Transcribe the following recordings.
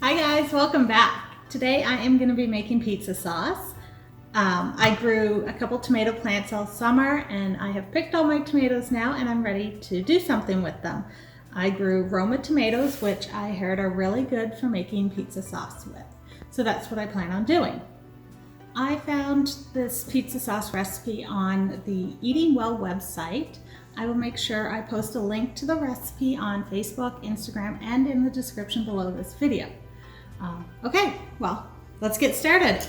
Hi guys, welcome back. Today I am going to be making pizza sauce. I grew a couple tomato plants all summer and I have picked all my tomatoes now and I'm ready to do something with them. I grew Roma tomatoes, which I heard are really good for making pizza sauce with. So that's what I plan on doing. I found this pizza sauce recipe on the Eating Well website. I will make sure I post a link to the recipe on Facebook, Instagram, and in the description below this video. Okay, well, let's get started.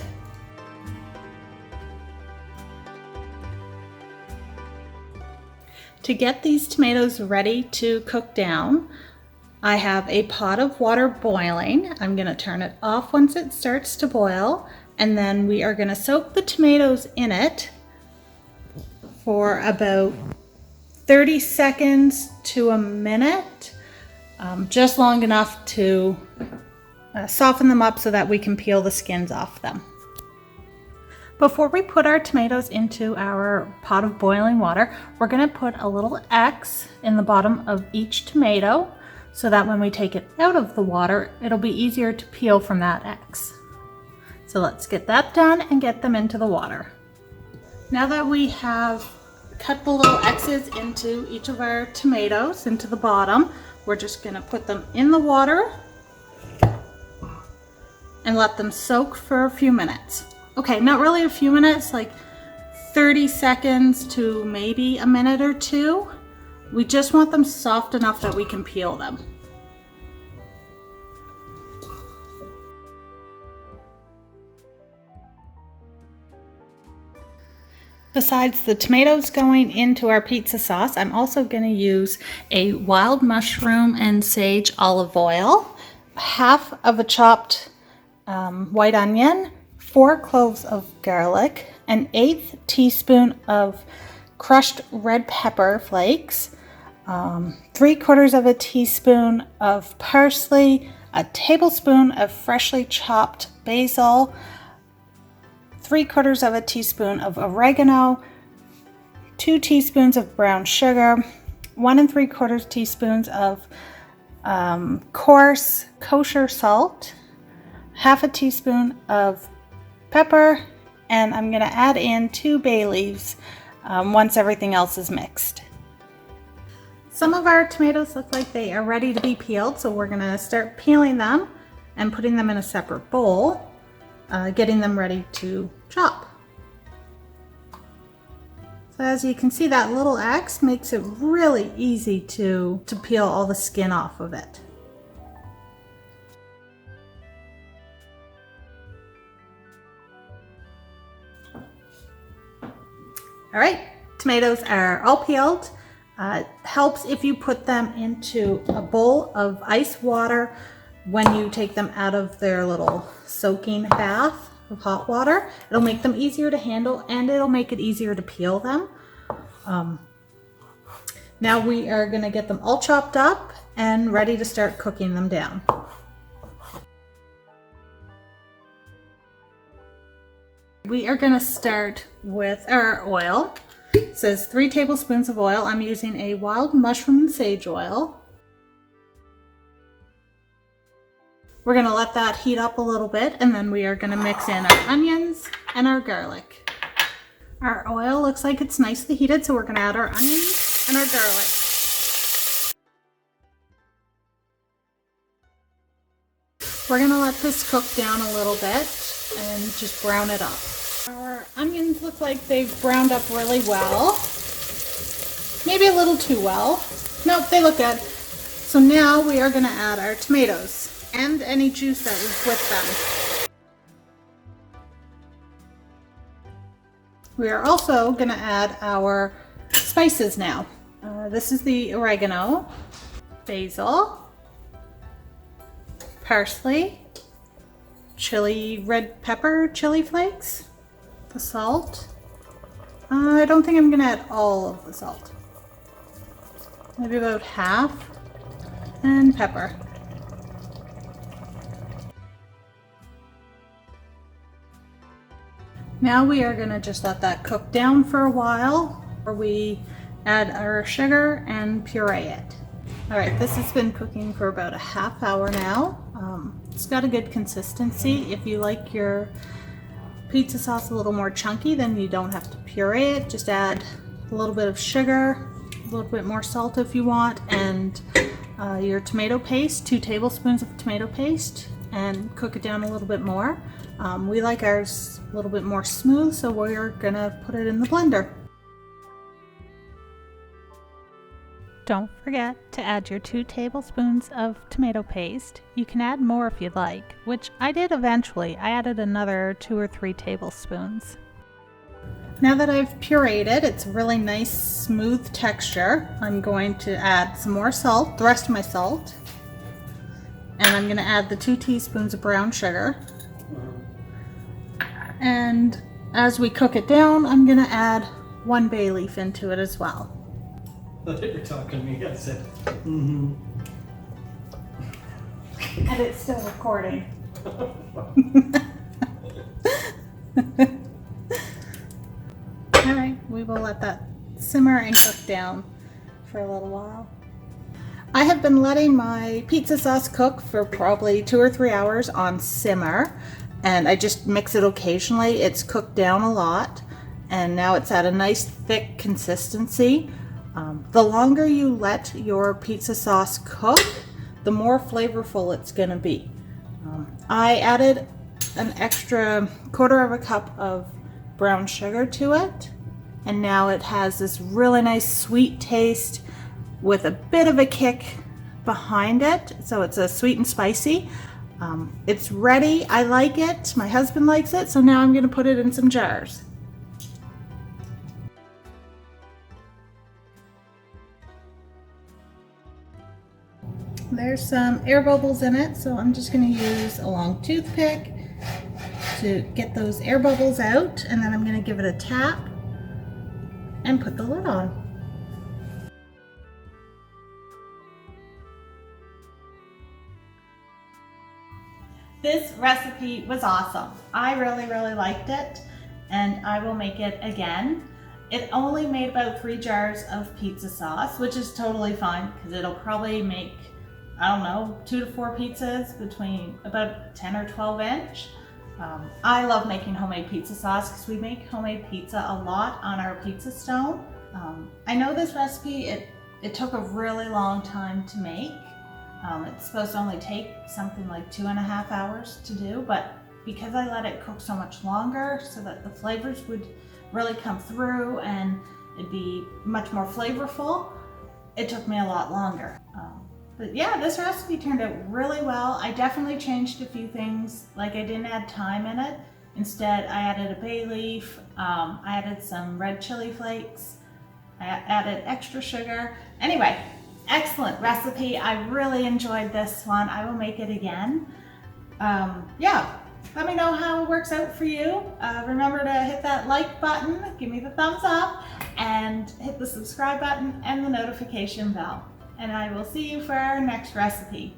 To get these tomatoes ready to cook down, I have a pot of water boiling. I'm going to turn it off once it starts to boil, and then we are going to soak the tomatoes in it for about 30 seconds to a minute, just long enough to soften them up so that we can peel the skins off them. Before we put our tomatoes into our pot of boiling water, we're going to put a little X in the bottom of each tomato so that when we take it out of the water, it'll be easier to peel from that X. So let's get that done and get them into the water. Now that we have cut the little X's into each of our tomatoes, into the bottom, we're just going to put them in the water and let them soak for a few minutes. Okay, not really a few minutes, like 30 seconds to maybe a minute or two. We just want them soft enough that we can peel them. Besides the tomatoes going into our pizza sauce, I'm also going to use a wild mushroom and sage olive oil, half of a chopped white onion, 4 cloves of garlic, an 1/8 teaspoon of crushed red pepper flakes, 3/4 of a teaspoon of parsley, a tablespoon of freshly chopped basil, 3/4 of a teaspoon of oregano, 2 teaspoons of brown sugar, 1 3/4 teaspoons of coarse kosher salt, half a teaspoon of pepper, and I'm going to add in 2 bay leaves once everything else is mixed. Some of our tomatoes look like they are ready to be peeled, so we're going to start peeling them and putting them in a separate bowl, getting them ready to chop. So as you can see, that little X makes it really easy to peel all the skin off of it. All right, tomatoes are all peeled. Helps if you put them into a bowl of ice water when you take them out of their little soaking bath of hot water. It'll make them easier to handle and it'll make it easier to peel them. Now we are going to get them all chopped up and ready to start cooking them down. We are going to start with our oil. It says 3 tablespoons of oil. I'm using a wild mushroom and sage oil. We're going to let that heat up a little bit and then we are going to mix in our onions and our garlic. Our oil looks like it's nicely heated, so we're going to add our onions and our garlic. We're going to let this cook down a little bit and just brown it up. Our onions look like they've browned up really well. Maybe a little too well. Nope, they look good. So now we are going to add our tomatoes and any juice that was with them. We are also going to add our spices now. This is the oregano, basil, parsley, red pepper chili flakes, the salt. I don't think I'm going to add all of the salt. Maybe about half, and pepper. Now we are going to just let that cook down for a while, or we add our sugar and puree it. All right, this has been cooking for about a half hour now. It's got a good consistency. If you like your pizza sauce a little more chunky, then you don't have to puree it. Just add a little bit of sugar, a little bit more salt if you want, and your tomato paste, 2 tablespoons of tomato paste, and cook it down a little bit more. We like ours a little bit more smooth, so we're gonna put it in the blender. Don't forget to add your 2 tablespoons of tomato paste. You can add more if you'd like, which I did eventually. I added another 2 or 3 tablespoons. Now that I've pureed it, it's a really nice smooth texture. I'm going to add some more salt, the rest of my salt, and I'm going to add the 2 teaspoons of brown sugar. And as we cook it down, I'm going to add 1 bay leaf into it as well. I thought you were talking to me. I said, mm-hmm. And it's still recording. Alright, we will let that simmer and cook down for a little while. I have been letting my pizza sauce cook for probably 2 or 3 hours on simmer, and I just mix it occasionally. It's cooked down a lot, and now it's at a nice thick consistency. The longer you let your pizza sauce cook, the more flavorful it's going to be. I added an extra 1/4 cup of brown sugar to it, and now it has this really nice sweet taste with a bit of a kick behind it, so it's a sweet and spicy. It's ready. I like it. My husband likes it, so now I'm going to put it in some jars. There's some air bubbles in it, so I'm just going to use a long toothpick to get those air bubbles out, and then I'm going to give it a tap and put the lid on. This recipe was awesome. I really liked it, and I will make it again. It only made about 3 jars of pizza sauce, which is totally fine because it'll probably make, I don't know, 2 to 4 pizzas between about 10 or 12 inch. I love making homemade pizza sauce because we make homemade pizza a lot on our pizza stone. I know this recipe, it took a really long time to make. It's supposed to only take something like 2.5 hours to do, but because I let it cook so much longer so that the flavors would really come through and it'd be much more flavorful, it took me a lot longer. But yeah, this recipe turned out really well. I definitely changed a few things, like I didn't add thyme in it. Instead, I added a bay leaf, I added some red chili flakes, I added extra sugar. Anyway, excellent recipe. I really enjoyed this one. I will make it again. Yeah, let me know how it works out for you. Remember to hit that like button, give me the thumbs up, and hit the subscribe button and the notification bell. And I will see you for our next recipe.